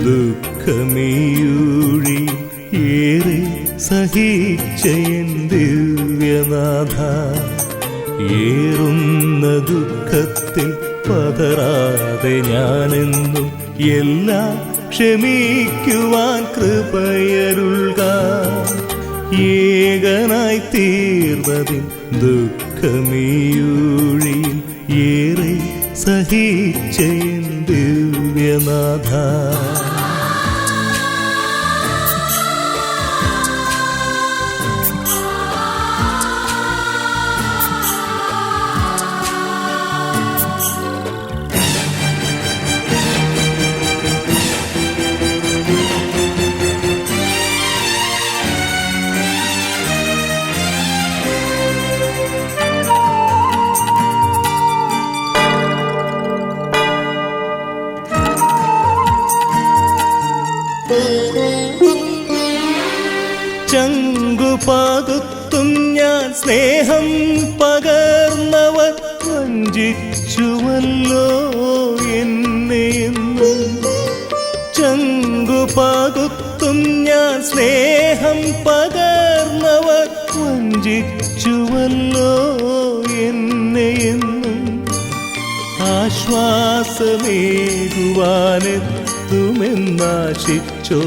ദുഃഖമീയൂഴി ഏറെ സഹിച്ചയൻ ദിവ്യനാഥ. ഏറുന്ന ദുഃഖത്തിൽ പതറാതെ ഞാനെന്നും എല്ലാം ക്ഷമിക്കുവാൻ കൃപയരുൾക. ഏകനായി തീർന്നതിൻ ദുഃഖമീയൂഴിയിൽ ഏറെ സഹിച്ചയൻ ദിവ്യനാഥ. ചങ്കുപകുത്തും ഞാൻ സ്നേഹം പകർന്നവർ വഞ്ചിച്ചുവല്ലോ എന്നെയെന്നും. ചങ്കുപകുത്തും ഞാൻ സ്നേഹം പകർന്നവർ വഞ്ചിച്ചുവല്ലോ എന്നെയെന്നും. ആശ്വാസമേകുവാനെത്തുമെന്നാശിച്ചോ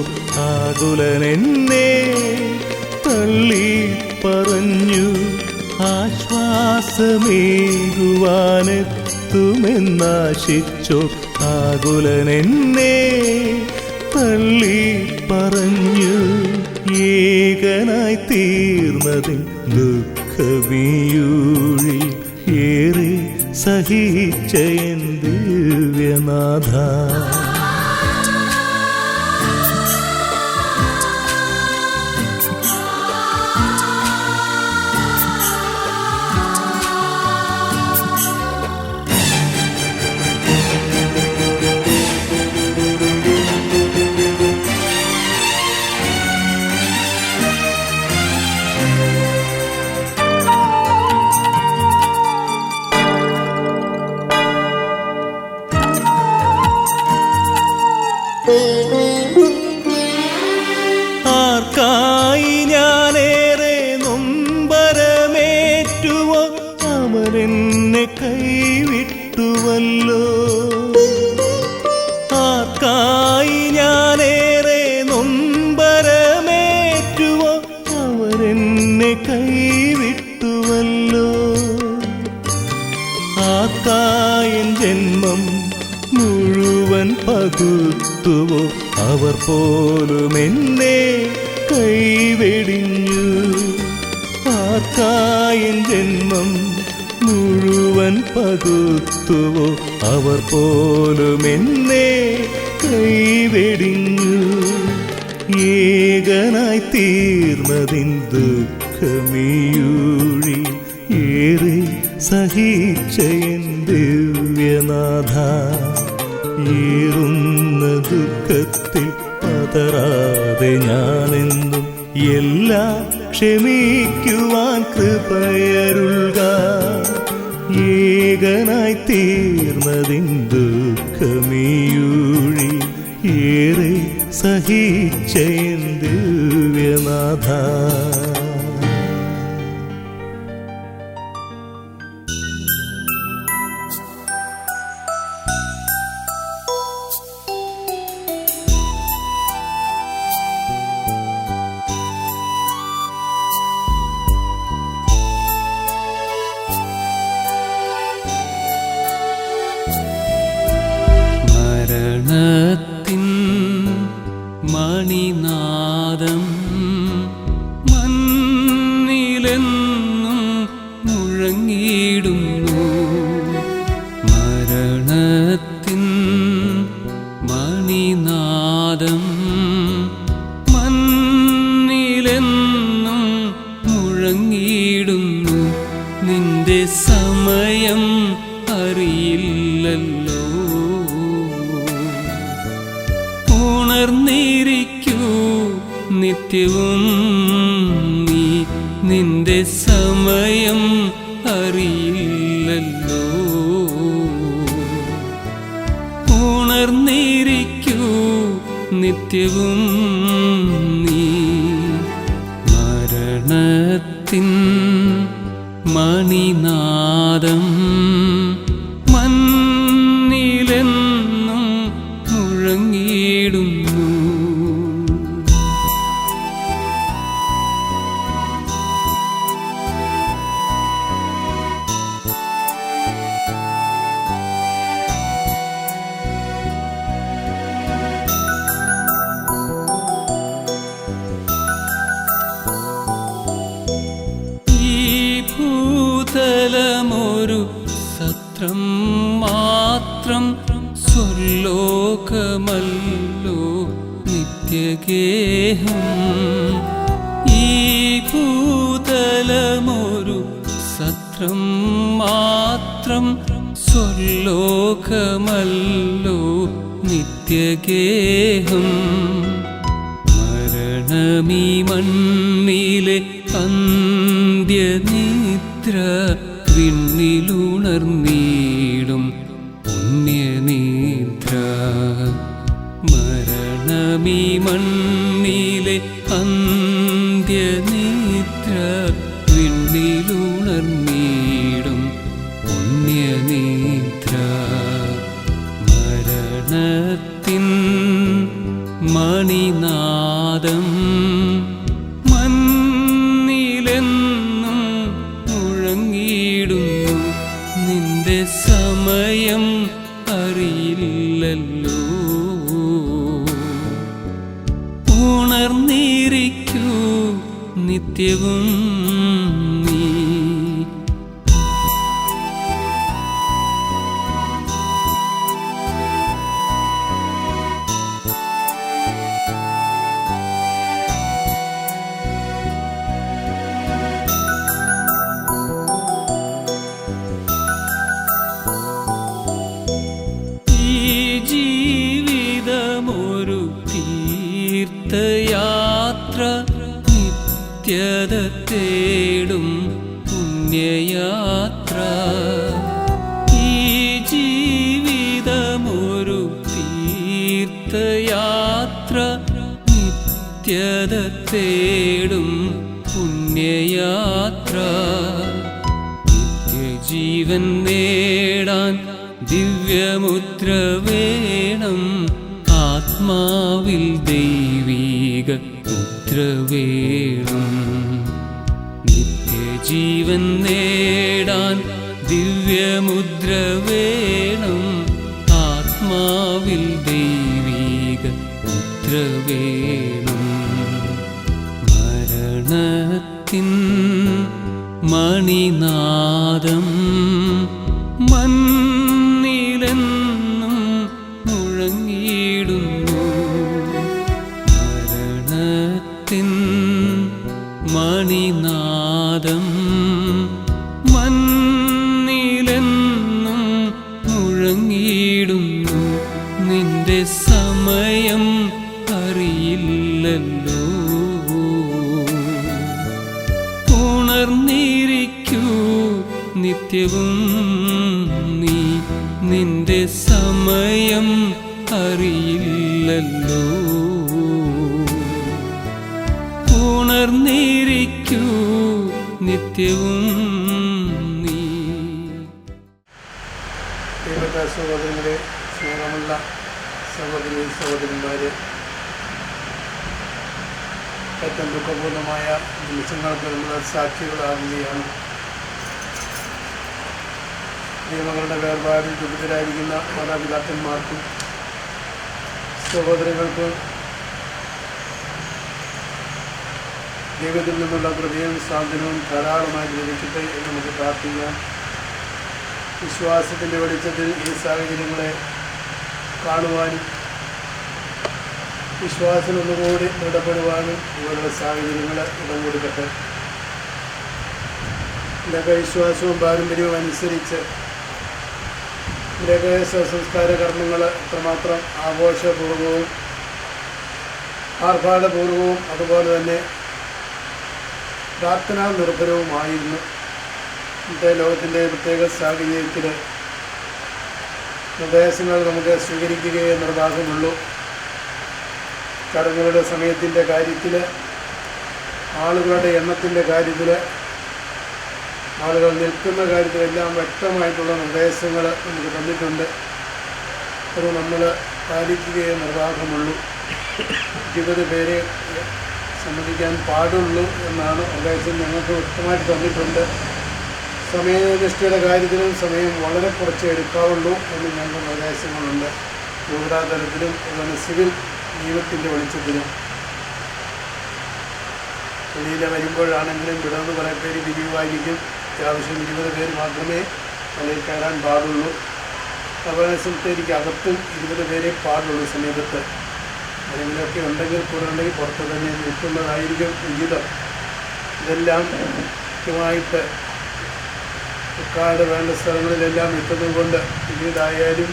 ആകുലനെന്നെ തള്ളി പറഞ്ഞു. ആശ്വാസമേകുവാനെത്തുമെന്നാശിച്ചോ ആകുലനെന്നെ തള്ളി പറഞ്ഞു. ഏകനായി തീർന്നതിൻ ദുഃഖമീയൂഴി ഏറെ സഹിച്ചയൻ ദിവ്യനാഥ. ആർക്കായി ഞാനേറെ നൊമ്പരമേറ്റുവോ അവരെന്നെ കൈവിട്ടുവല്ലോ. ആർക്കായി ഞാനേറെ നൊമ്പരമേറ്റുവോ അവരെന്നെ കൈവിട്ടുവല്ലോ. ആർക്കായൻ ജന്മം മുഴുവൻ പകുത്തുവോ അവർ പോലും എന്നെ കൈവെടിഞ്ഞു. ആർക്കായൻ ജന്മം മുഴുവൻ പകുത്തുവോ അവർ പോലും എന്നെ കൈവെടിഞ്ഞു. ഏകനായി തീർന്നതിൻ ദുഃഖമീയൂഴി ഏറെ സഹിച്ചയൻ ദിവ്യനാഥ. ഏറുന്ന ദുഃഖത്തിൽ പതറാതെ ഞാനെന്നും എല്ലാം ക്ഷമിക്കുവാൻ കൃപയരുൾക. ഏകനായി തീർന്നതിൻ ദുഃഖമീയൂഴി ഏറെ സഹിച്ചയൻ ദിവ്യനാഥ. മരണത്തിൻ മണിനാദം മണ്ണിലെന്നും മുഴങ്ങിടുന്നു. മരണത്തിൻ മണിനാദം മണ്ണിലെന്നും മുഴങ്ങിടുന്നു. നിന്റെ സമയം അറിയില്ലല്ലോ. ഉണർന്നിരിക്കൂ നിത്യവും നീ, നിന്റെ സമയം അറിയില്ലല്ലോ. ഉണർന്നിരിക്കൂ നിത്യവും നീ മരണത്തിൻ മണിനാദം മണ്ണിലെന്നും മുഴങ്ങിയിടുന്നു. ഭൂതലമൊരു സത്രം മാത്രം സ്വർലോകമല്ലോ നിത്യഗേഹം. ഈ ഭൂതലമൊരു സത്രം മാത്രം സ്വർലോകമല്ലോ നിത്യഗേഹം. മരണമീ മണ്ണിലെ അന്ത്യനിദ്ര വിണ്ണിലുണർന്നീടും പുണ്യനിദ്ര. മരണമീ മണ്ണിലെ അന്ത്യനിദ്ര വിണ്ണിലുണർന്നീടും പുണ്യനിദ്ര. മരണത്തിൻ മണിനാദം മണ്ണിലെന്നും മുഴങ്ങിയിടുന്നു. നിന്റെ സമയം അറിയില്ലല്ലോ. ഉണർന്നിരിക്കൂ നിത്യവും നീ. ജീവിതമൊരു തീർത്ഥയാത്ര നിത്യത തേടും പുണ്യയാത്ര. ഈ ജീവിതമൊരു തീർത്ഥയാത്ര നിത്യത തേടും പുണ്യയാത്ര. നിത്യജീവൻ നേടാൻ ദിവ്യമുദ്ര വേണം. ആത്മാവിൽ ദൈവീക മുദ്ര വേണം. നിത്യജീവൻ നേടാൻ ദിവ്യമുദ്ര വേണം. ആത്മാവിൽ ദൈവീക മുദ്ര വേണം. മരണത്തിൻ മണിനാദം മണ്ണിലെന്നും മുഴങ്ങിയിടുന്നു. മരണത്തിൻ മണിനാദം മണ്ണിലെന്നും മുഴങ്ങിയിടുന്നു. നിന്റെ സമയം അറിയില്ലല്ലോ. ഉണർന്നിരിക്കൂ നിത്യവും നീ. നിന്റെ സമയം അറിയില്ലല്ലോ. ഉണർന്നിരിക്കൂ നിത്യവും നീ. പ്രിയപ്പെട്ട സഹോദരങ്ങളെ, സ്നേഹമുള്ള സഹോദരി സഹോദരന്മാരെ, ഏറ്റവും ദുഃഖപൂർണമായ നിമിഷങ്ങൾക്ക് നമ്മൾ സാക്ഷികളാകുകയാണ്. നിയമങ്ങളുടെ വേർപാടിൽ ദുരിതരായിരിക്കുന്ന മാതാപിതാക്കന്മാർക്കും സഹോദരങ്ങൾക്കും ദൈവത്തിൽ നിന്നുള്ള കൃപയും സാന്ത്വനവും ധാരാളമായി ലഭിക്കട്ടെ എന്ന് നമുക്ക് പ്രാർത്ഥിക്കാം. വിശ്വാസത്തിൻ്റെ വെളിച്ചത്തിൽ ഈ സാഹചര്യങ്ങളെ കാണുവാനും വിശ്വാസം ഒന്നുകൂടി ദൃഢപ്പെടുവാനും ഇവരുടെ സാഹചര്യങ്ങൾ ഇടം കൊടുക്കട്ടെ. ഇതൊക്കെ വിശ്വാസവും പാരമ്പര്യവും അനുസരിച്ച് ഇവരുടെ സംസ്കാര കർമ്മങ്ങൾ എത്രമാത്രം ആഘോഷപൂർവവും ആർഭാടപൂർവവും അതുപോലെ തന്നെ പ്രാർത്ഥനാ നിർഭരവുമായിരുന്നു. ഇന്നത്തെ ലോകത്തിൻ്റെ പ്രത്യേക സാഹചര്യത്തിൽ നിർദ്ദേശങ്ങൾ നമുക്ക് സ്വീകരിക്കുകയേ നിർവാഹമുള്ളൂ. ചടങ്ങുകളുടെ സമയത്തിൻ്റെ കാര്യത്തിൽ, ആളുകളുടെ എണ്ണത്തിൻ്റെ കാര്യത്തിൽ, ആളുകൾ നിൽക്കുന്ന കാര്യത്തിലെല്ലാം വ്യക്തമായിട്ടുള്ള നിർദ്ദേശങ്ങൾ നമുക്ക് തന്നിട്ടുണ്ട്. അത് നമ്മൾ പാലിക്കുകയേ നിർവാഹമുള്ളൂ. 20 പേരെ സമ്മതിക്കാൻ പാടുള്ളൂ എന്നാണ് നിർദ്ദേശം ഞങ്ങൾക്ക് വ്യക്തമായിട്ട് തന്നിട്ടുണ്ട്. സമയനിഷ്ഠയുടെ കാര്യത്തിലും സമയം വളരെ കുറച്ച് എടുക്കാവുള്ളൂ എന്ന് ഞങ്ങൾക്ക് നിർദ്ദേശങ്ങളുണ്ട്. യുവതാതലത്തിലും അതുപോലെ സിവിൽ നിയമത്തിൻ്റെ വെളിച്ചത്തിലും. വെളിയിൽ വരുമ്പോഴാണെങ്കിലും വിടർന്ന് കുറേ പേര് പിരിവായിരിക്കും. അത്യാവശ്യം 20 പേര് മാത്രമേ അതിൽ കയറാൻ പാടുള്ളൂ. അപകടസ്ഥലത്തേക്ക് അകത്തും 20 പേരെ പാടുള്ളൂ സമീപത്ത്. ആരെങ്കിലുമൊക്കെ ഉണ്ടെങ്കിൽ കൂടെ ഉണ്ടെങ്കിൽ പുറത്ത് തന്നെ നിൽക്കുന്നതായിരിക്കും ഉചിതം. ഇതെല്ലാം കൃത്യമായിട്ട് കാർഡ് വേണ്ട സ്ഥലങ്ങളിലെല്ലാം എത്തുന്നത് കൊണ്ട് പിന്നീടായാലും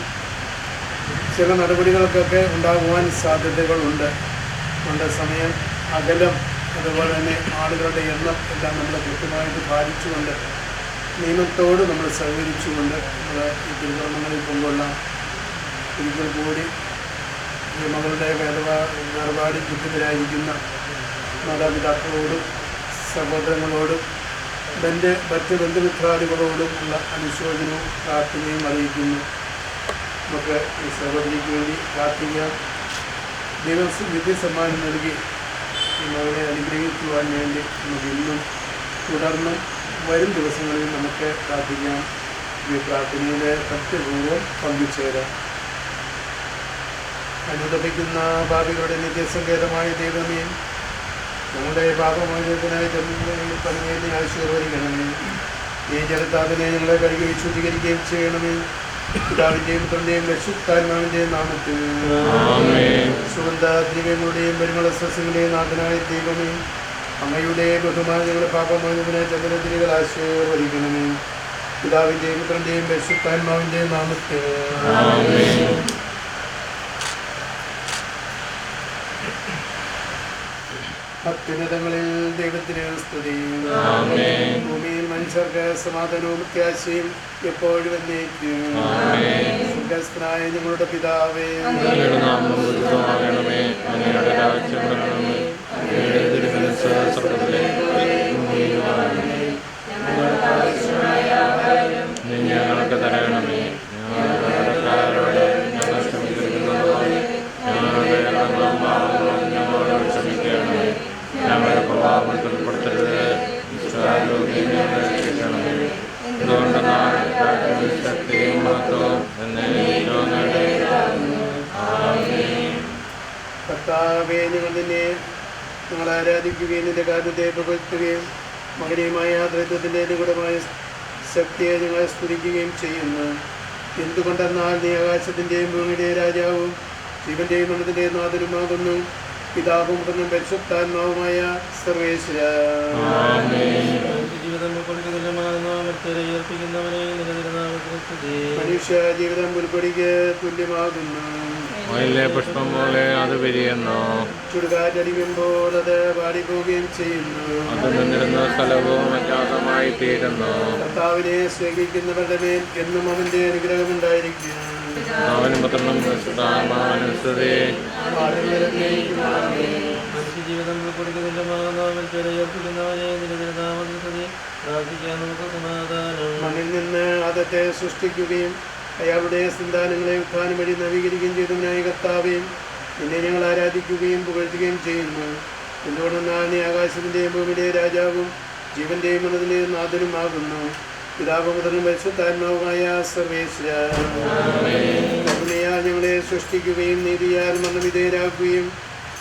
ചില നടപടികൾക്കൊക്കെ ഉണ്ടാകുവാൻ സാധ്യതകളുണ്ട്. അതുകൊണ്ട് സമയം, അകലം, അതുപോലെ തന്നെ ആളുകളുടെ എണ്ണം എല്ലാം നമ്മൾ കൃത്യമായിട്ട് പാലിച്ചുകൊണ്ട് നിയമത്തോട് നമ്മൾ സഹകരിച്ചുകൊണ്ട് നമ്മൾ ഈ തിരുക്കർമ്മങ്ങളിൽ കൊണ്ടുകൊള്ളാം. ഒരിക്കൽ കൂടി ഈ മകളുടെ വേർപാടിൽ ദുഃഖിതരായിരിക്കുന്ന മാതാപിതാക്കളോടും സഹോദരങ്ങളോടും മറ്റ് ബന്ധുമിത്രാദികളോടും ഉള്ള അനുശോചനവും പ്രാർത്ഥനയും അറിയിക്കുന്നു. നമുക്ക് ഈ സഹോദരിക്ക് വേണ്ടി പ്രാർത്ഥിക്കാം. ദൈവം വിദ്യാസമ്മാനം നൽകി ഈ മകളെ അനുഗ്രഹിക്കുവാൻ വേണ്ടി നമുക്ക് ഇന്നും തുടർന്നും വരും ദിവസങ്ങളിൽ നമുക്ക് പ്രാർത്ഥിക്കാം. ഈ പ്രാർത്ഥനയിൽ ഭക്തിപൂർവ്വം പങ്കുചേരാം. അനുദപിക്കുന്ന ഭാവികളുടെ നിത്യസങ്കേതമായ ദൈവമേ, ഞങ്ങളുടെ പാപമോചനത്തിനായി പരമേനെ ആശീർവദിക്കണമേ. ഈ ജലത്താതിനെ ഞങ്ങളെ കഴുകി വിശുദ്ധീകരിക്കുകയും ചെയ്യണമേ. പിതാവിൻ്റെയും പുത്രൻ്റെയും പരിശുദ്ധാത്മാവിൻ്റെയും നാമത്തിൽ സുഗന്ധദ്രവ്യങ്ങളുടെയും പരിമള സസ്യങ്ങളുടെയും നാഥനായ ദൈവമേ, അങ്ങയുടെ ബഹുമാനം ഞങ്ങളുടെ പാപമോചനത്തിനായി ചന്ദ്രതിരികൾ ആശീർവദിക്കണമേ. പിതാവിൻ്റെയും പുത്രൻ്റെയും പരിശുദ്ധാത്മാവിൻ്റെയും നാമത്തിൽ അത്യുന്നതങ്ങളിൽ ദൈവത്തിന് സ്തുതി. ഭൂമിയിൽ മനുഷ്യർക്ക് സമാധാനവും പ്രത്യാശയും എപ്പോഴും എന്നേക്കും. സ്വർഗ്ഗസ്ഥനായ ഞങ്ങളുടെ പിതാവേ, ഞങ്ങൾക്ക് തരണമേ. ഞങ്ങളുടെ പ്രഭാവത്തിൽ പെടുത്തരുത്. ശക്തിയും മഹത്വവും കർത്താവേ, ഞങ്ങൾ ആരാധിക്കുകയും നിന്റെ കാര്യത്തെ പുകഴ്ത്തുകയും മകനീയമായ ത്രിത്വത്തിൻ്റെ നിഗൂഢമായ ശക്തിയെ ഞങ്ങളെ സ്തുതിക്കുകയും ചെയ്യുന്നു. എന്തുകൊണ്ടെന്നാൽ നീ ആകാശത്തിൻ്റെയും ഭൂമിയുടെയും രാജാവും ജീവന്റെയും മരണത്തിൻ്റെയും നാഥനുമാകുന്നു. പിതാവും പുത്രനും പരിശുദ്ധാത്മാവുമായ സർവേശ്വര. മനുഷ്യ ജീവിതം പുൽക്കൊടിക്ക് തുല്യമാകുന്നു. പുഷ്പം പോലെ അത് വിരിയുന്നു. ചുടുകാറ്റടിക്കുമ്പോൾ അത് പാടിപ്പോവുകയും ചെയ്യുന്നു. അത് നിന്നിരുന്ന സ്ഥലവും അജ്ഞാതമായി തീരുന്നു. കർത്താവിനെ സ്നേഹിക്കുന്നവരുടെ മേൽ എന്നും അവന്റെ അനുഗ്രഹമുണ്ടായിരിക്കും. അവനും പുത്രനും പരിശുദ്ധാത്മാവിനുസ്തുതി. ജീവിതം മണ്ണിൽ നിന്ന് ആദത്തെ സൃഷ്ടിക്കുകയും അയാളുടെ സന്താനങ്ങളെ ഉത്ഥാനം വഴി നവീകരിക്കുകയും ചെയ്തവനായ കർത്താവേ, നിന്നെ ഞങ്ങൾ ആരാധിക്കുകയും പുകഴ്ത്തുകയും ചെയ്യുന്നു. എന്തുകൊണ്ടെന്നാൽ നീ ആകാശത്തിൻ്റെയും ഭൂമിയുടെയും രാജാവും ജീവന്റെയും മരണത്തിൻ്റെയും നാഥനുമാകുന്നു. പിതാവും പുത്രനും പരിശുദ്ധാത്മാവുമായ സർവേശ്വര. കരുണയാൽ ഞങ്ങളെ സൃഷ്ടിക്കുകയും നീതിയാൽ മരണവിധേയരാക്കുകയും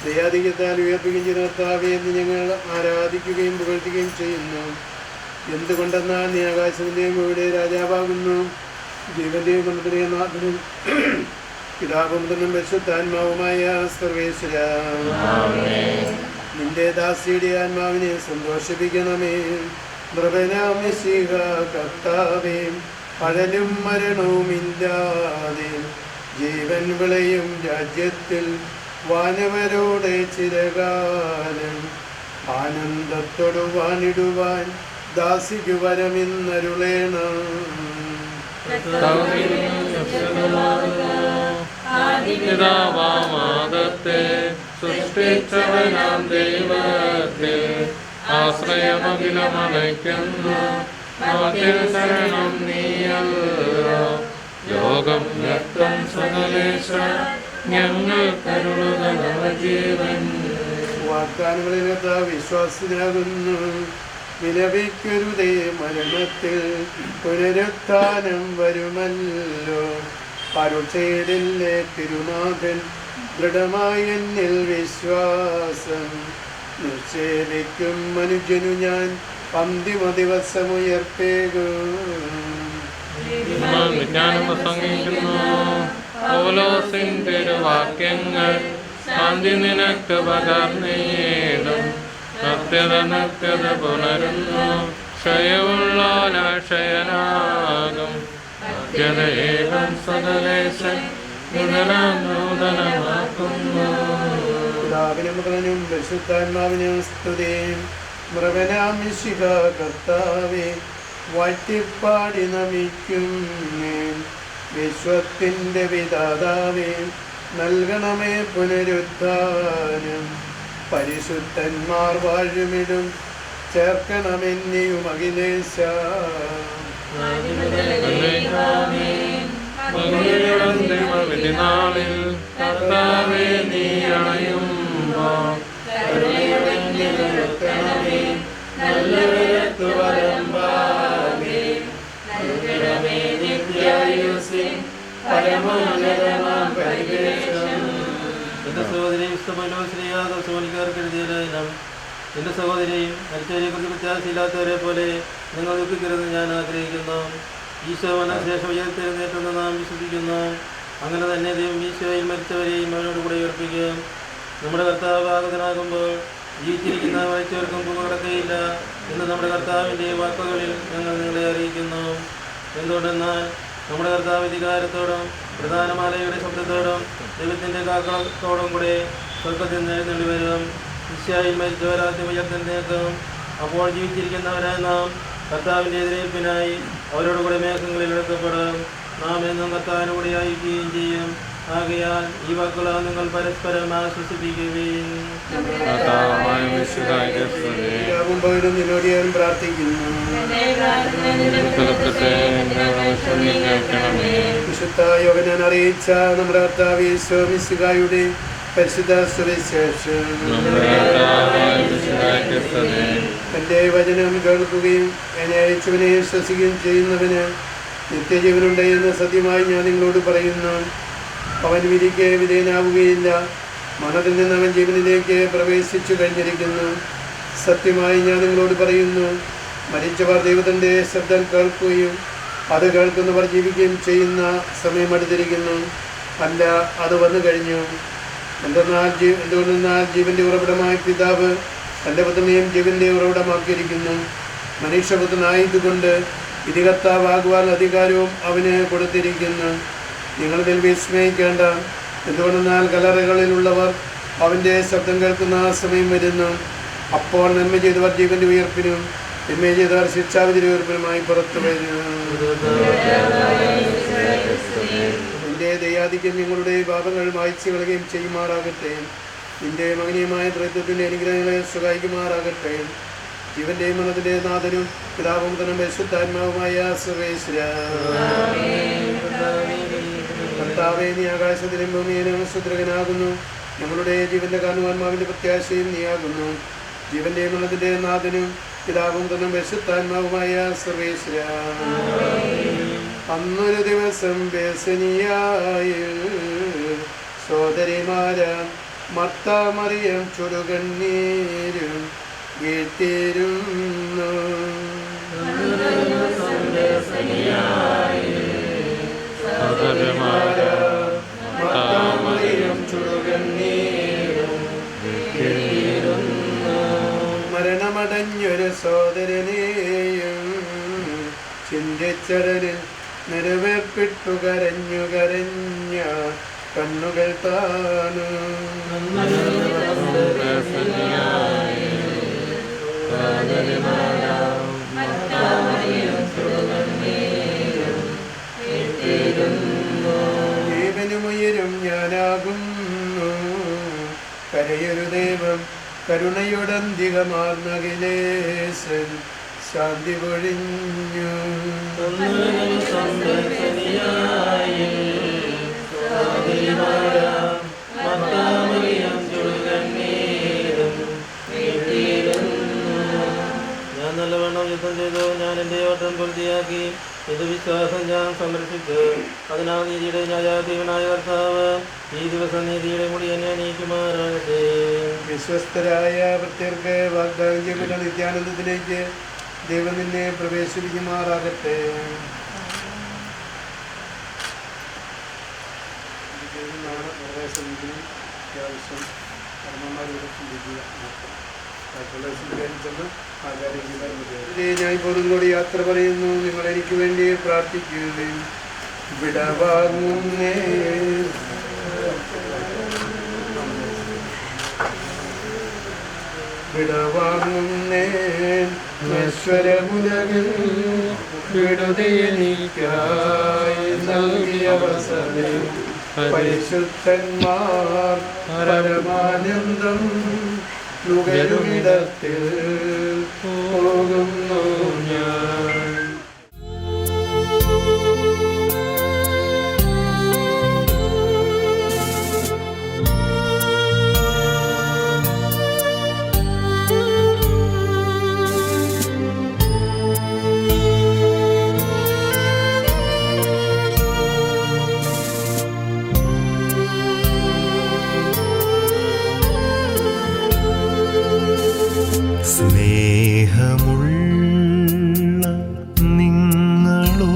ദയാധിക്യത്താൽ ഉയർത്തുകയും ചെയ്ത കർത്താവേ, എന്ന് ഞങ്ങൾ ആരാധിക്കുകയും പുകഴ്ത്തുകയും ചെയ്യുന്നു. എന്തുകൊണ്ടെന്നാൽ നീ ആകാശത്തിൻ്റെയും ഭൂമിയുടെയും രാജാവാകുന്നു. ജീവന്റെയും മരണത്തിൻ്റെയും നാഥനും പിതാവും പുത്രനും പരിശുദ്ധാത്മാവുമായ സർവേശ്വര. നിന്റെ ദാസിയുടെ ആത്മാവിനെ സന്തോഷിപ്പിക്കണമേ. നൃപനാമിശിഹ കർത്താവേ, പഴലും മരണവുമില്ലാതെ ജീവൻ വിളയും രാജ്യത്തിൽ വാനവരോടെ ചിരകാലം ആനന്ദത്തോടു വാണിടുവാൻ ദാസിക്കു വരമെന്നരുളേണം. പിതാവാമാദത്തെ സൃഷ്ടിച്ചവനാം ദൈവത്തിൽ ആശ്രയമഖിലമണയ്ക്കുന്നു. നാട്ടിൽ ശരണം നീയല്ലോ. ലോകം വ്യക്തം സകലേശ ഞങ്ങൾ കരുളുക നവജീവൻ. വാഗ്ദാനങ്ങളിലത്ത വിശ്വാസത്തിനാകുന്നു. വിലപിക്കരുതേ, മരണത്തിൽ പുനരുത്ഥാനം വരുമല്ലോ. പരുക്ഷയിലെ തിരുനാഥൻ ദൃഢമായി എന്നിൽ വിശ്വാസം. നിക്ഷേപിക്കും മനുഷ്യനു ഞാൻ അന്തിമ ദിവസമുയർപ്പേകും. വിജ്ഞാനം പ്രസംഗിക്കുന്നു പൗലോസിൻ തിരുവാക്യങ്ങൾ. ശാന്തി നിനക്ക് പകർന്നേടും. സത്യത പുണരുന്നു. ക്ഷയമുള്ള ക്ഷയനാകും. സത്യതയേകം സകലേശൻ നൂതനമാക്കുന്നു. പിതാവിനും പുത്രനും പരിശുദ്ധാത്മാവിനും സ്തുതിയും. മൃഗനാം മിശിഹ കർത്താവേ, വാഴ്ത്തിപ്പാടി നമിക്കും ഞാൻ. വിശ്വത്തിൻ്റെ വിധാതാവേ, നൽകണമേ പുനരുദ്ധാനം. പരിശുദ്ധന്മാർ വാഴുമിടും ചേർക്കണമെന്നെയും അഖിലേശ. വിധിനാളിൽ കർത്താവേ നീ അണയുമ്പോൾ എന്റെ സഹോദരിയും ഇഷ്ടമല്ലോശ്രീയാദർശമണിക്കാർക്ക് എന്റെ സഹോദരിയും മരിച്ചവരെ കുറിച്ച് വ്യത്യാസമില്ലാത്തവരെ പോലെ നിങ്ങൾ ദുഃഖിക്കരുത് ഞാൻ ആഗ്രഹിക്കുന്നു. ഈശോ ശേഷം ഉയർത്തെഴുന്നേറ്റെന്ന് നാം വിശ്വസിക്കുന്നു. അങ്ങനെ തന്നെ ദൈവം ഈശോയിൽ മരിച്ചവരെയും അവനോട് കൂടെ ഉയർപ്പിക്കുക. നമ്മുടെ കർത്താവ് ആഗതനാകുമ്പോൾ ജീവിച്ചിരിക്കുന്ന മരിച്ചവർക്കും പുകടക്കയില്ല എന്ന് നമ്മുടെ കർത്താവിൻ്റെ വാക്കുകളിൽ ഞങ്ങൾ നിങ്ങളെ അറിയിക്കുന്നു. എന്തുകൊണ്ടെന്നാൽ നമ്മുടെ കർത്താവ് അധികാരത്തോടും പ്രധാനമാലയുടെ ശബ്ദത്തോടും ദൈവത്തിൻ്റെ കാക്കളത്തോടും കൂടെ സ്വർഗ്ഗത്തിൽ എഴുന്നള്ളി വരും. ഈശോയിൽ മരിച്ചവരാദ്യം ഉയർത്തെഴുന്നേൽക്കും. അപ്പോൾ ജീവിച്ചിരിക്കുന്നവരായ നാം കർത്താവിൻ്റെ എതിരേൽപ്പിനായി അവരോട് കൂടെ മേഘങ്ങളിൽ എടുക്കപ്പെടും. നാം എന്നും കർത്താവിനോടെ ആയിരിക്കുകയും ചെയ്യും. ആകയാൽ ഈ വാക്കുകളാൽ നിങ്ങൾ പരസ്പരം ആശ്വസിപ്പിക്കുകയും. നിന്നോട് ഞാൻ പ്രാർത്ഥിക്കുന്നു. വിശുദ്ധ യോഹന്നാൻ അറിയിച്ച നമ്മുടെ കർത്താവ് യേശു മിശിഹായുടെ പരിശുദ്ധ സുവിശേഷം. തന്റെ വചനം കേൾക്കുകയും എന്നെ അയച്ചവനെ വിശ്വസിക്കുകയും ചെയ്യുന്നവന് നിത്യജീവനുണ്ട് എന്ന് സത്യമായി ഞാൻ നിങ്ങളോട് പറയുന്നു. അവൻ വിധിക്ക് വിധേയനാവുകയില്ല. മരണത്തിൽ നിന്ന് അവൻ ജീവനിലേക്ക് പ്രവേശിച്ചു കഴിഞ്ഞിരിക്കുന്നു. സത്യമായി ഞാൻ നിങ്ങളോട് പറയുന്നു, മരിച്ചവർ ദൈവത്തിൻ്റെ ശബ്ദം കേൾക്കുകയും അത് കേൾക്കുന്നവർ ജീവിക്കുകയും ചെയ്യുന്ന സമയം അടുത്തിരിക്കുന്നു. അല്ല, അത് വന്നു കഴിഞ്ഞു. എന്തുകൊണ്ടെന്നാൽ ജീവന്റെ ഉറവിടമായ പിതാവ് തൻ്റെ പുത്രനെയും ജീവന്റെ ഉറവിടമാക്കിയിരിക്കുന്നു. മനുഷ്യപുത്രനായതുകൊണ്ട് വിധികർത്താവാകുവാൻ അധികാരവും അവന് കൊടുത്തിരിക്കുന്നു. നിങ്ങളിതിൽ വിസ്മയിക്കേണ്ട. എന്തുകൊണ്ടെന്നാൽ കല്ലറകളിലുള്ളവർ അവൻ്റെ ശബ്ദം കേൾക്കുന്ന സമയം വരുന്നു. അപ്പോൾ നന്മ ചെയ്തവർ ജീവന്റെ ഉയർപ്പിനും തിന്മ ചെയ്തവർ ശിക്ഷാവിധിയുടെ ഉയർപ്പിനുമായി പുറത്തു വരും. നിന്റെ ദയാധിക്യം നിങ്ങളുടെ പാപങ്ങൾ മായ്ച്ചു കളയുകയും ചെയ്യുമാറാകട്ടെ. നിന്റെ മകനീയമായ ത്രിത്വത്തിൻ്റെ അനുഗ്രഹങ്ങളെ സഹായിക്കുമാറാകട്ടെ. ജീവന്റെയും മരണത്തിന്റെ നാഥനും പിതാവും പുത്രനും പരിശുദ്ധാത്മാവുമായ സർവേശ്വര. കർത്താവേ, നീ ആകാശത്തിലും ഭൂമിയിലും സുദ്രകനാകുന്നു. ഞങ്ങളുടെ ജീവന്റെ കാരണവാന്മാവിന്റെ പ്രത്യാശയും നീയാകുന്നു. ജീവന്റെയും മരണത്തിന്റെ നാഥനും പിതാവും പുത്രനും പരിശുദ്ധാത്മാവുമായ സർവേശ്വര. അന്നൊരു ദിവസം ബേസനിയായ സോദരിമാരാ മർത്ത മറിയം ചുടുകണ്ണീരും വീട്ടിരുന്നു. മരണമടഞ്ഞൊരു സോദരനെയും ചിന്തിച്ചടലിൽ നിറവേർപ്പിട്ടു കരഞ്ഞു കരഞ്ഞ കണ്ണുകൾ താനു. ജീവനുമുയരും വലിയൊരു ദൈവം കരുണയുടന്തികമാർന്നകിലേശൻ ശാന്തി പൊഴിഞ്ഞു. ഞാൻ നല്ലവണ്ണം യുദ്ധം ചെയ്തു, ഞാൻ എൻ്റെ ഓട്ടം പൂർത്തിയാക്കി, ഇത് വിശ്വാസം ഞാൻ സംരക്ഷിച്ചു. അതിനാൽ നീതിയുടെ ന്യായാധിപനായ കർത്താവ് ഈ ദിവസം നീതിയുടെ മുടി എന്നെ നീക്കുമാറാകട്ടെ. വിശ്വസ്തരായ ഭക്തർക്ക് വാഗ്ദാനം ചെയ്യപ്പെട്ട നിത്യാനന്ദത്തിലേക്ക് ദൈവം നിന്നെ പ്രവേശിപ്പിക്കുമാറാകട്ടെ. അത്യാവശ്യം കർമ്മന്മാരോട് ചിന്തിക്കുക. ഞാൻ ഇപ്പോഴും കൂടി യാത്ര പറയുന്നു. നിങ്ങൾ എനിക്ക് വേണ്ടി പ്രാർത്ഥിക്കുകയും വിടവാങ്ങുന്നേ. വിടവാങ്ങുന്നേ നശ്വരമുലകിൽ വിടുതയെനിക്കായി നൽകിയ അവസരം പരിശുദ്ധന്മാർ പരമാനന്ദം നുകരുമിടത്തിൽ പോകുന്നു ഞാൻ. സ്നേഹമുള്ള നിങ്ങളോട്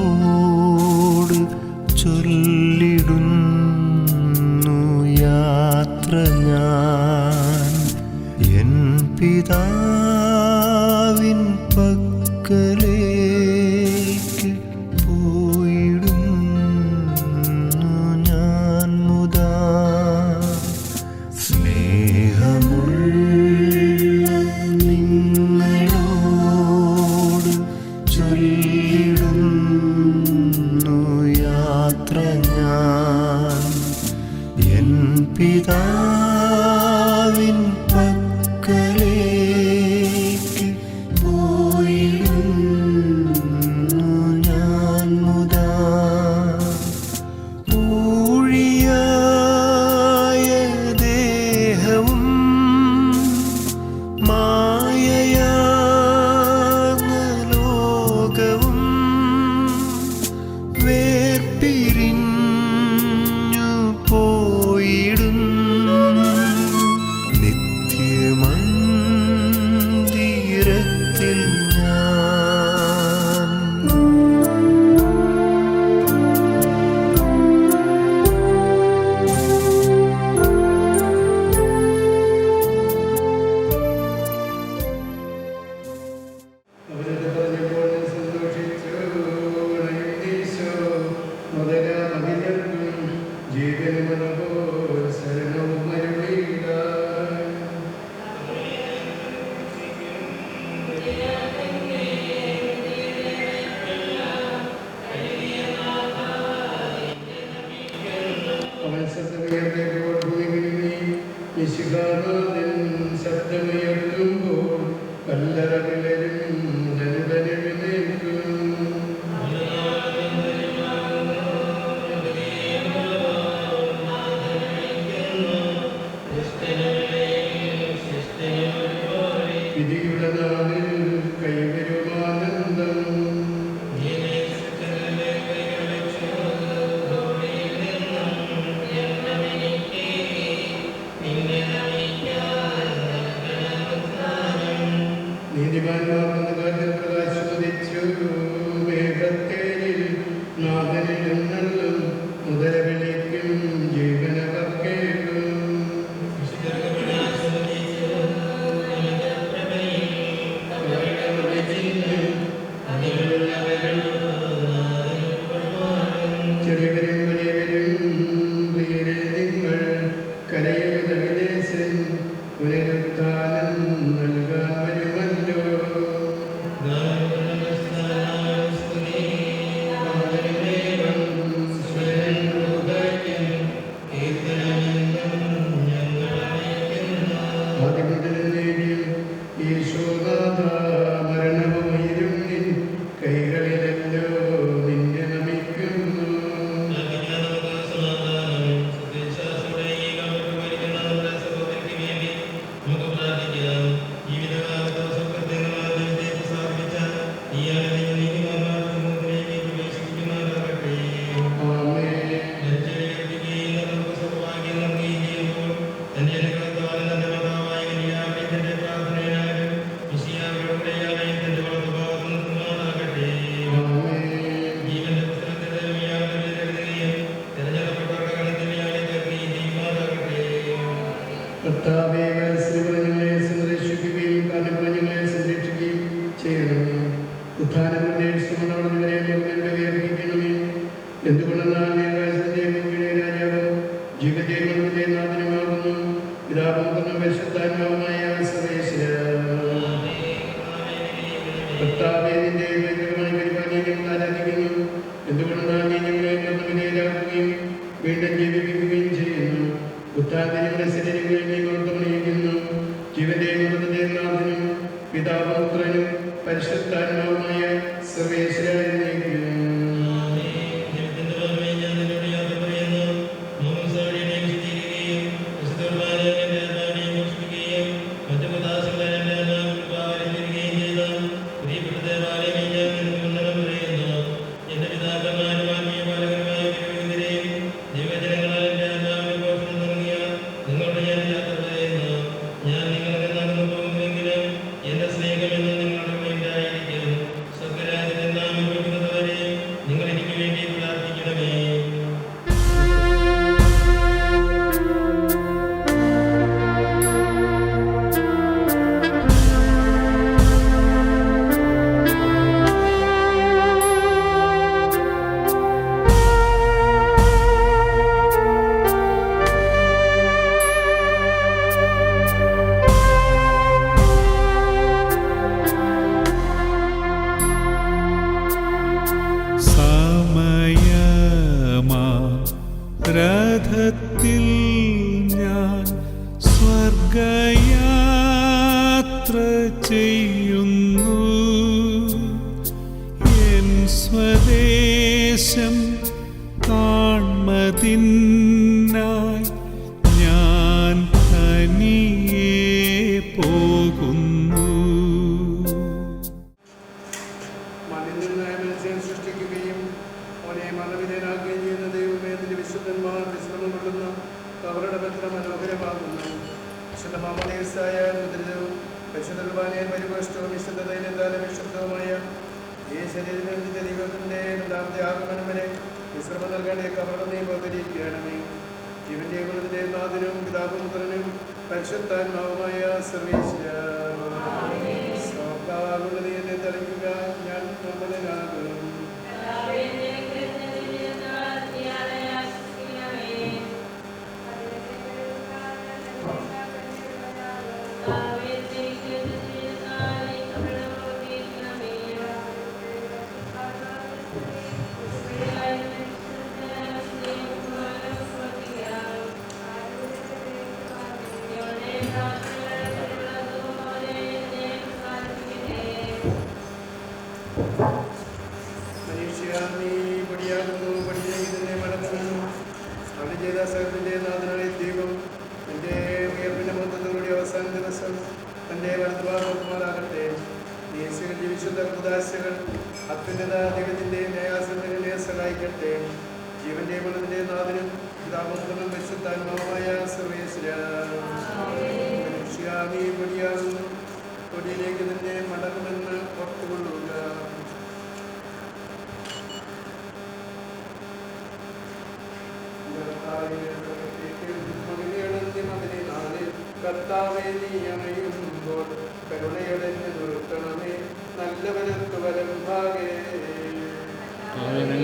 ചൊല്ലിടുന്നു യാത്ര ഞാൻ എൻ പിതാവിൻ പക്കലേക്ക് പോയിടുന്നു ഞാൻ മുതാ. നിങ്ങളോട് ചൊല്ലിടുന്നു യാത്ര ഞാൻ എൻ പിതാവിൻ പക്കലേക്ക് പോയിടുന്നു ഞാൻ മുതാ. ഊഴിയായ ദേഹവും മായയാർന്ന ലോകവും വേർപിരിഞ്ഞു പോയിടുന്നു നിത്യമന്ദിരത്തിൽ ഞാൻ. അവരത് പറഞ്ഞപ്പോൾ ഞാൻ സന്തോഷിച്ചു. ഈശോ മുതലാമതിലും ജീവനുമനവോ ശരണവും അരുളിയിടാൻ. അവൻ ശബ്ദമുയർത്തിയപ്പോൾ ഭൂമി കുലുങ്ങി. മിശിഹാനാഥൻ ശബ്ദമുയർത്തുമ്പോൾ കല്ലറകളിലും ഉടനുടനെഴുന്നേൽക്കും. വിധിയുടെ നാളിൽ കൈവരുമാനന്ദം. നീതിമാന്മാർക്കെന്ന കാര്യം പ്രകാശോദിച്ചു. മേഘത്തേരിൽ നാഥനിരുന്നള്ളും മുതലവിളിക്കും ജീവനവർക്കേകും. രഥത്തിൽ ഞാൻ സ്വർഗയാത്ര ചെയ്യുന്നു, എൻ സ്വദേശം കാൺമതിനായി ഞാൻ തനിയെ പോകുന്നു. സൃഷ്ടിക്കുകയും അവനെ മരണവിധേയനാക്കുകയും ചെയ്യുന്ന ദൈവമേ, നിന്റെ വിശുദ്ധന്മാർ വിശ്രമം കൊള്ളുന്ന അവരുടെ പത്ര മനോഹരമാകുന്നു. വിശുദ്ധ മാമോദീസായ മുദ്രിതവും വിശുദ്ധ കുർബാനയിൽ പരിപോഷ്ടവും വിശുദ്ധ ദൈനത്താലും വിശുദ്ധവുമായ ഈ ശരീരത്തിന്റെ ദൈവത്തിന്റെ രണ്ടാമത്തെ ആഗമനം വരെ വിശ്രമം നൽകേണ്ട കവറുടെ നീ പകരിക്കണമേ. ജീവന്റെ ഗുണത്തിന്റെ നാഥനും പിതാവും പുത്രനും പരിശുദ്ധാത്മാവുമായ സർവേശ്വരനെ തളിക്കുക, ഞാൻ നമ്മളിലാകും. സകലത്തിന്റെ നാഥനായ ദൈവം എൻ്റെ ഉയർപ്പിന്റെ മൊത്തത്തോടെ അവസാന ദിവസം തൻ്റെ വലതുഭാഗമാകട്ടെ. ദേശീയ വിശുദ്ധ ഉദാശകൾ അത്യുന്നത ദൈവത്തിന്റെ ന്യായാസനത്തിനെ സഹായിക്കട്ടെ. ജീവന്റെ മണത്തിന്റെ നാഥനും പിതാപുത്രനും പരിശുദ്ധാത്മാവുമായ സർവേശ്വരനെ പൊടിയാകുന്നു, പൊടിയിലേക്ക് തന്നെ മടങ്ങുമെന്ന് ഓർത്തുകൊള്ളുക. കർത്താവേ, നീ അണയുമ്പോൾ കരുണയടഞ്ഞു നിർത്തണമേ, നല്ലവരത്തു വരം ഭാഗേ.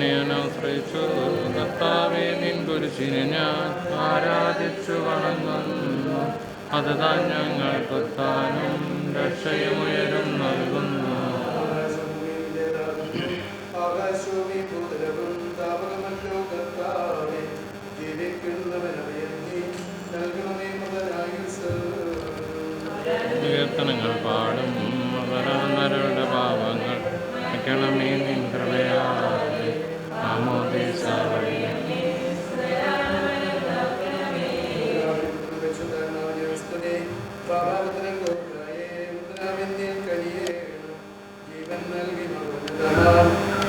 ഞാൻ ആശ്രയിച്ചു കർത്താവേ, നിൻ കുരിശിനെ ഞാൻ ആരാധിച്ചു വണങ്ങുന്നു. അതുതാൻ ഞങ്ങൾക്ക് താനും രക്ഷയുമുയരും നൽകുന്നു. ആകാശവും ഭൂതലവും താപകമല്ലോ കർത്താവേ, ജീവിക്കുന്നവനവയെ നീ നൽകണമേ മുതലായുസ്. രക്ഷിക്കണമേ നിൻ കൃപയാലെ ആമോദീസ വഴി. ജീവൻ നൽകി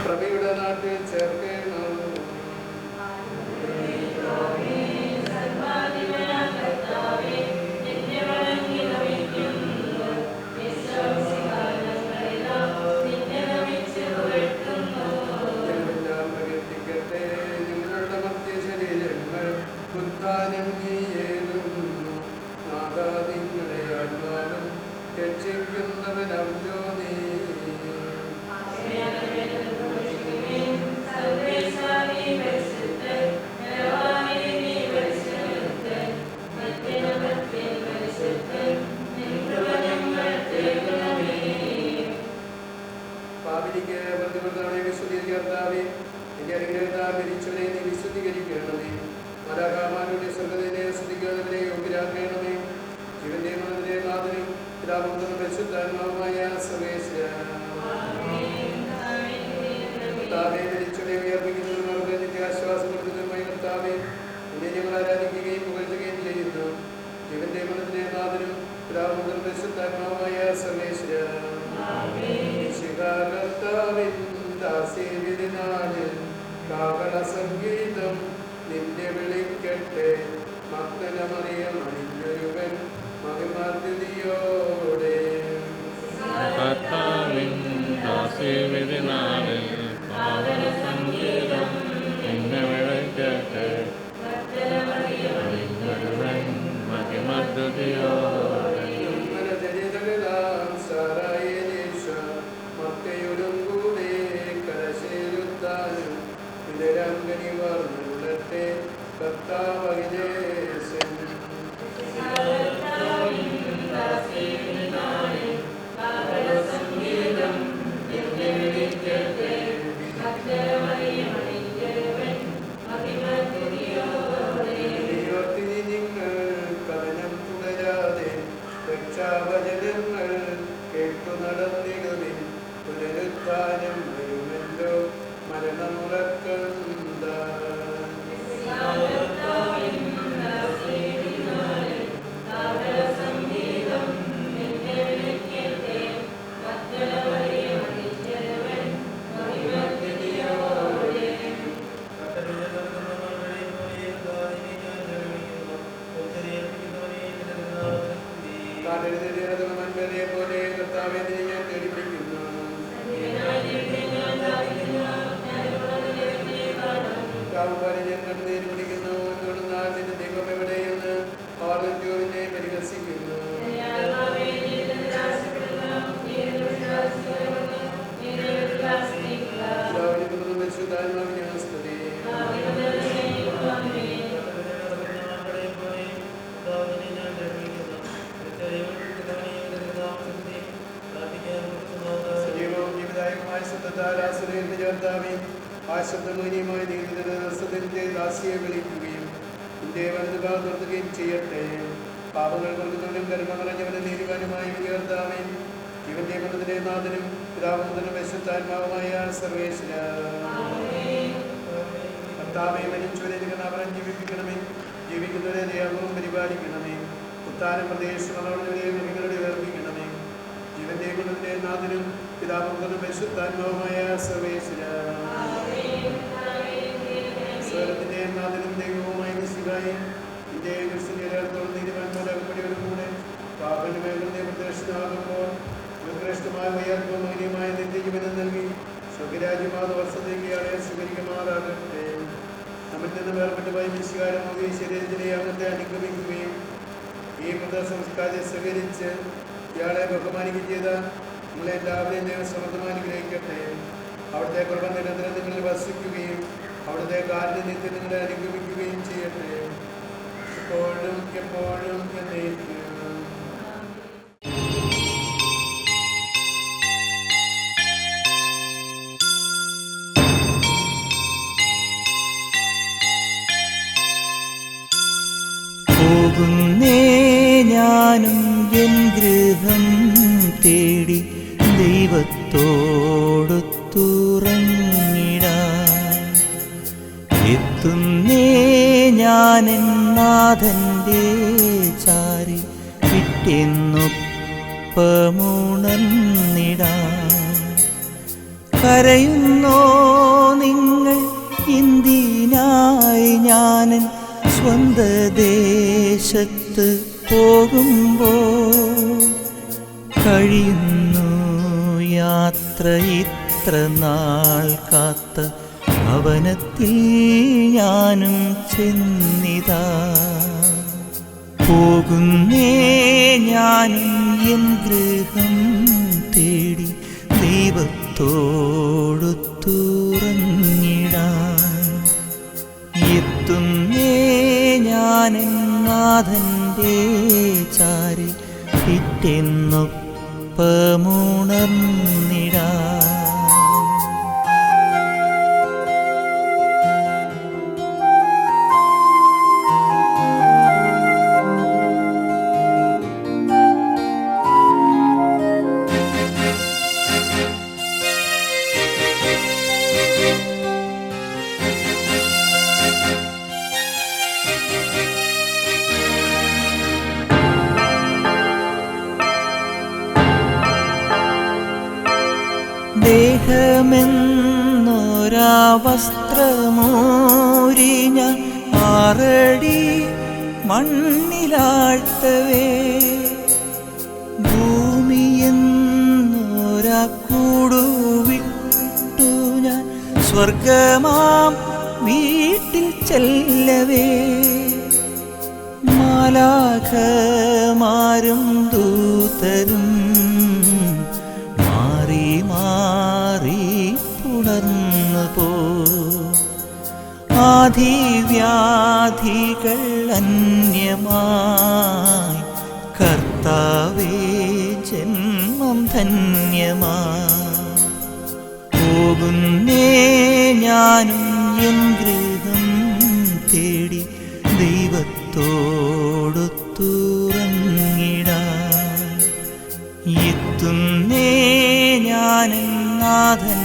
പ്രഭയുടെ നാട്ടിൽ ചേർക്കണം. നിങ്ങളുടെ മധ്യ ശരീരങ്ങൾ ഉദ്ധാനം നീയേകുന്നു. നാഥാ നിങ്ങളുടെ ആത്മാവും രക്ഷിക്കുന്നവനല്ലോ നീ. പാപിനിക്ക് പ്രതികൃതമായ വിശുദ്ധീകർത്താവേ, നിന്റെ അനുഗ്രഹത്താൽ മരിച്ചവരെ നീ വിശുദ്ധീകരിക്കണമേ. മലാഖമാരുടെ സ്വർഗ്ഗത്തിലെ സ്തുതിക്കുന്നവരെ യോഗ്യരാക്കണമേ. ജീവന്റെ മനതിന്റെ നാഥനും പിതാവും പരിശുദ്ധാത്മാവുമായ സർവേശ്വരാ, കർത്താവേ, മരിച്ചവരെ ഉയർപ്പിക്കുന്നവർക്ക് നിത്യാശ്വാസം കൊടുക്കുന്നതുമായ കർത്താവേ, നിന്നെ ഞങ്ങൾ ആരാധിക്കുകയും പുകഴ്ത്തുകയും ചെയ്യുന്നു. ജീവന്റെ മനതിന്റെ നാഥനും പിതാവും പരിശുദ്ധാത്മാവുമായ സർവേശ്വരാ, കർത്താവിൻ ദാസേവിനാളിൽ കാഹള സംഗീതം നിന്റെ വിളിക്കട്ടെ. മഗ്ദലമറിയം അണിഞ്ഞൊരുവൻ മഹിമാദ്യുതിയോടെ. കർത്താവിൻ ദാസീവിനാളിൽ കാഹള സംഗീതം നിന്നെ വിളിക്കട്ടെ. അണിഞ്ഞൊരുവൻ മഹിമാദ്യുതിയോടെ. മക്കയോടും കൂടെ കരശേരുത്താനും ഇതരങ്കനി വർണ്ണുടട്ടെ കർത്താവഹിദേശൻ. നിങ്ങൾ കഥനം തുടരാതെ രക്ഷാവചനങ്ങൾ കേട്ടു നടന്നിടുവിൻ. പുനരുത്ഥാനം വരുമല്ലോ മരണമുറക്കണ്ട. കാറ്റെഴുതിയ പോലെ കർത്താവേ നിന്നെ ഞാൻ തേടി പിടിക്കുന്നു. ഞാൻ കണ്ണുനീര് പിടിക്കുന്നു. എന്തുകൊണ്ടെന്നാൽ നിന്റെ ദൈവം എവിടെയെന്ന് അവർ ജോലിനെ പരിഹസിക്കുന്നു. പരിശുദ്ധാത്മാവിനെ സ്തുതി. സജീവവും ജീവദായകമായ ശബ്ദത്താൽ ആശ്രയം ചേർത്താവേ, ആ ശബ്ദമൂല്യമായ നീതിന്റെ ദാസിയെ വിളിക്കുകയും നിന്റെ വലതു ഭാഗം നിർത്തുകയും ചെയ്യട്ടെ. പാപങ്ങൾ കൊണ്ടുകൊണ്ടും കരുമ നിറഞ്ഞവനും നീതിവാനുമായി ഉയർത്താവേ, ജീവന്റെ മനതിന്റെ നാഥനും പിതാവും പരിശുദ്ധാത്മാവുമായ സർവേശ്വരാ, കർത്താവേ, മരിച്ചവരെ അവരെ ജീവിപ്പിക്കണമേ. ജീവിക്കുന്നവരെ ദയാപൂർവം പരിപാലിക്കണമേ. ഉത്താനം പ്രദേശങ്ങളവരെ മൃഗങ്ങളുടെ ഉയർപ്പിക്കണമേ. ജീവന്റെ മനതിന്റെ നാഥനും പിതാവും പരിശുദ്ധാത്മാവുമായ സർവേശ്വരാ, സ്വരത്തിന്റെ നാഥനും ദൈവവുമായ നിശ്ചിതായി നിന്റെ ക്രിസ്തുവിനോട് നീതിമാന്മാരുടെ കൂടെ പാപന്റെ മേഖലയെ പ്രദർശനമാകുമ്പോൾ ഉത്കൃഷ്ടമായ ഉയർപ്പമായ നിന്റെ ജീവനം നൽകി സ്വകരാജ്യമാത വർഷത്തേക്ക് ആളെ സ്വീകരിക്കുമാറാകട്ടെ. നമ്മിൽ നിന്ന് വേർപെട്ട് പോയ നിശ്ചികാരം ഈ ശരീരത്തിലെ അംഗത്തെ അനുഗമിക്കുകയും ഈ മൃതസംസ്കാരത്തെ സ്വീകരിച്ച് ഇയാളെ ബഹുമാനിക്കുകയും ചെയ്ത നമ്മളെല്ലാവരെയും ദൈവം സമൃദ്ധമായി അനുഗ്രഹിക്കട്ടെ. അവിടുത്തെ കൃപ നിരന്തരം നിങ്ങളിൽ വസിക്കുകയും അവിടുത്തെ കാലിന് നിത്യം നിങ്ങളെ അനുഗമിക്കുകയും ചെയ്യട്ടെ, എപ്പോഴും എപ്പോഴും എന്നേക്കും. പോകുന്നേ ഞാനും എൻ ഗൃഹം തേടി ദൈവത്തോടൊത്തു എത്തുന്നേ ഞാനെൻ നാഥന്റെ ചാരി പിറ്റെന്നൊപ്പമുണർന്നിടാൻ. കരയുന്നോ നിങ്ങൾ എന്തിനായി ഞാനൻ സ്വന്ത ദേശത്ത് പോകുമ്പോൾ? കഴിയുന്നു യാത്ര ഇത്ര നാൾ കാത്ത ഭവനത്തിൽ ഞാനും ചെന്നിതാ. പോകുന്നേ ഞാനും എൻ ഗൃഹം തേടി ദൈവത്തോടൊത്തുറങ്ങിടാൻ. എത്തുന്നേ ഞാനെൻ നാഥന്റെ ചാരി പിറ്റെന്നൊപ്പമുണർന്നിടാൻ. ദേഹമെന്നൊരാ വസ്ത്രമൂരി ഞാൻ 6 അടി മണ്ണിലാഴ്ത്തവേ, ഭൂമിയെന്നൊരാ കൂടുവിട്ടു ഞാൻ സ്വർഗമാം വീട്ടിൽ ചെല്ലവേ, മാലാഖമാരും ദൂതരും മാറി പുണർന്നു പോ. ആധിവ്യാധികൾ അന്യമായി കർത്താവേ ജന്മം ധന്യമായി. പോകുന്നേ ഞാനും എൻ ഗൃഹം തേടി ദൈവത്തോടൊത്തുറങ്ങിടാൻ. എത്തുന്നേ ഞാനെൻ നാഥൻ